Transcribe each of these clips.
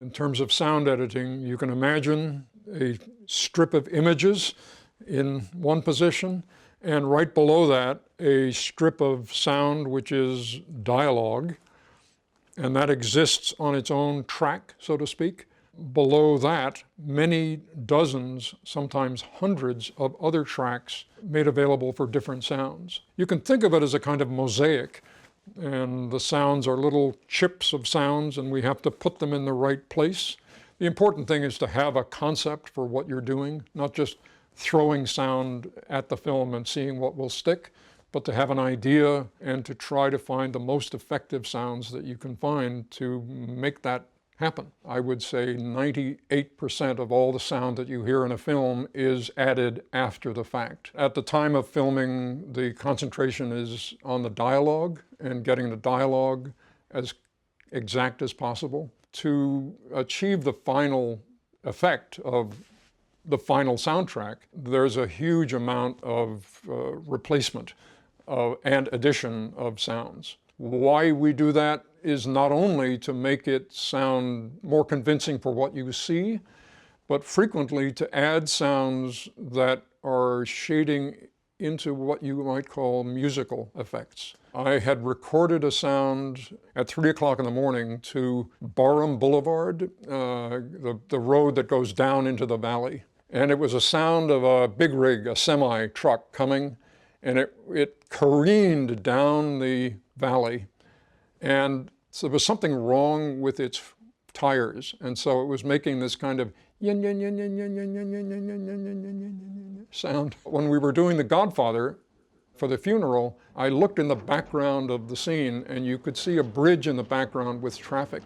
In terms of sound editing, you can imagine a strip of images in one position, and right below that, a strip of sound which is dialogue, and that exists on its own track, so to speak. Below that, many dozens, sometimes hundreds of other tracks made available for different sounds. You can think of it as a kind of mosaic, and the sounds are little chips of sounds, and we have to put them in the right place. The important thing is to have a concept for what you're doing, not just throwing sound at the film and seeing what will stick, but to have an idea and to try to find the most effective sounds that you can find to make that happen. I would say 98% of all the sound that you hear in a film is added after the fact. At the time of filming, the concentration is on the dialogue and getting the dialogue as exact as possible. To achieve the final effect of the final soundtrack, there's a huge amount of replacement and addition of sounds. Why we do that is not only to make it sound more convincing for what you see, but frequently to add sounds that are shading into what you might call musical effects. I had recorded a sound at 3 o'clock in the morning to Barham Boulevard, the road that goes down into the valley. And it was a sound of a big rig, a semi-truck coming, and it careened down the valley. And so there was something wrong with its tires. And so it was making this kind of yin, yin, yin, yin, yin, yin, yin, yin, yin, yin, yin, yin, yin, yin sound. When we were doing The Godfather for the funeral, I looked in the background of the scene and you could see a bridge in the background with traffic.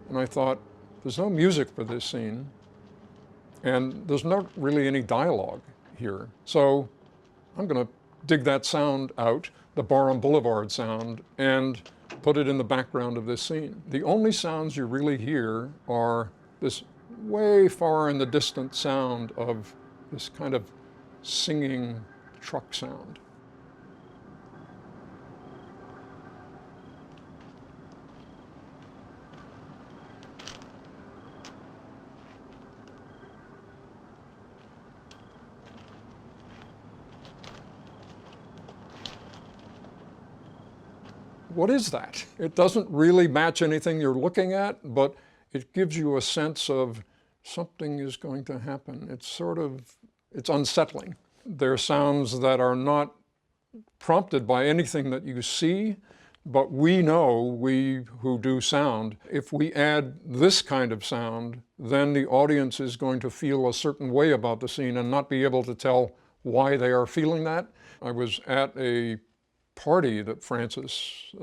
And I thought, there's no music for this scene. And there's not really any dialogue here. So I'm going to dig that sound out, the Barham Boulevard sound, and put it in the background of this scene. The only sounds you really hear are this way far in the distant sound of this kind of singing truck sound. What is that? It doesn't really match anything you're looking at, but it gives you a sense of something is going to happen. It's unsettling. There are sounds that are not prompted by anything that you see, but we know, we who do sound, if we add this kind of sound, then the audience is going to feel a certain way about the scene and not be able to tell why they are feeling that. I was at a party that Francis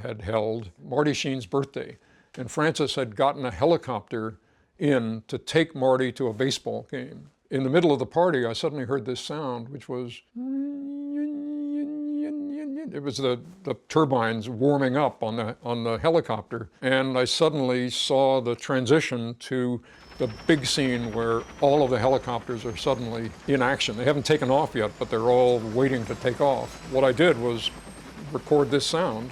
had held, Marty Sheen's birthday, and Francis had gotten a helicopter in to take Marty to a baseball game. In the middle of the party, I suddenly heard this sound, which was, it was the turbines warming up on the helicopter, and I suddenly saw the transition to the big scene where all of the helicopters are suddenly in action. They haven't taken off yet, but they're all waiting to take off. What I did was record this sound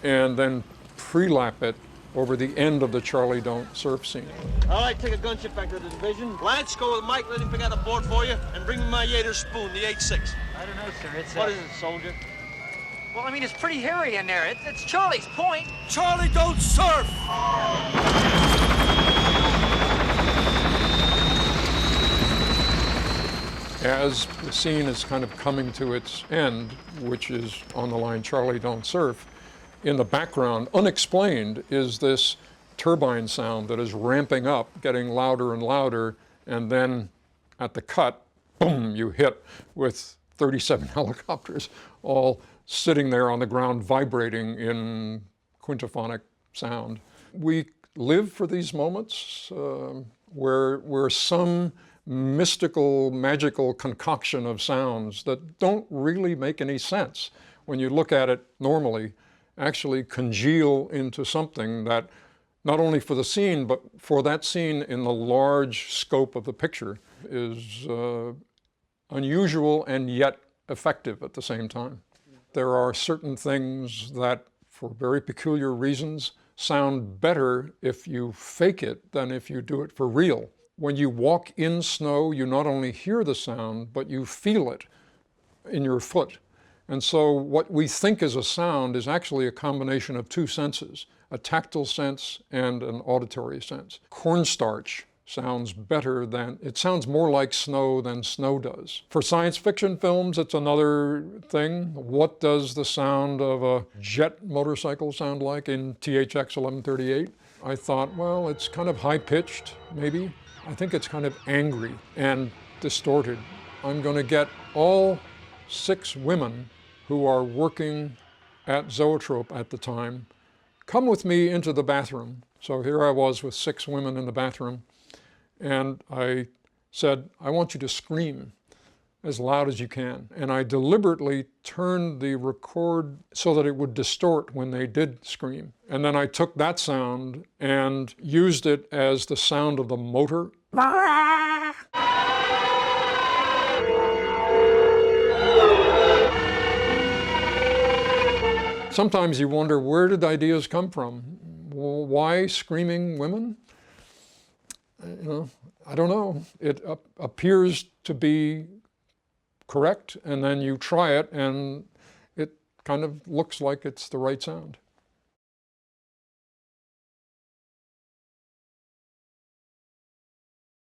and then pre-lap it over the end of the Charlie Don't Surf scene. All right, take a gunship back to the division. Lance, go with Mike, let him pick out a board for you, and bring me my Yater spoon, the 8.6. I don't know, sir. What is it, soldier? Well, I mean, it's pretty hairy in there. It's Charlie's point. Charlie Don't Surf! As the scene is kind of coming to its end, which is on the line Charlie Don't Surf, in the background, unexplained, is this turbine sound that is ramping up, getting louder and louder, and then at the cut, boom, you hit with 37 helicopters all sitting there on the ground vibrating in quintaphonic sound. We live for these moments where some mystical, magical concoction of sounds that don't really make any sense when you look at it normally actually congeal into something that not only for the scene, but for that scene in the large scope of the picture is unusual and yet effective at the same time. There are certain things that, for very peculiar reasons, sound better if you fake it than if you do it for real. When you walk in snow, you not only hear the sound, but you feel it in your foot. And so what we think is a sound is actually a combination of two senses, a tactile sense and an auditory sense. Cornstarch sounds better than, it sounds more like snow than snow does. For science fiction films, it's another thing. What does the sound of a jet motorcycle sound like in THX 1138? I thought, well, it's kind of high-pitched, maybe. I think it's kind of angry and distorted. I'm going to get all 6 women who are working at Zoetrope at the time, come with me into the bathroom. So here I was with 6 women in the bathroom, and I said, I want you to scream as loud as you can. And I deliberately turned the record so that it would distort when they did scream. And then I took that sound and used it as the sound of the motor. Sometimes you wonder, where did ideas come from? Why screaming women? I don't know. It appears to be correct, and then you try it, and it kind of looks like it's the right sound.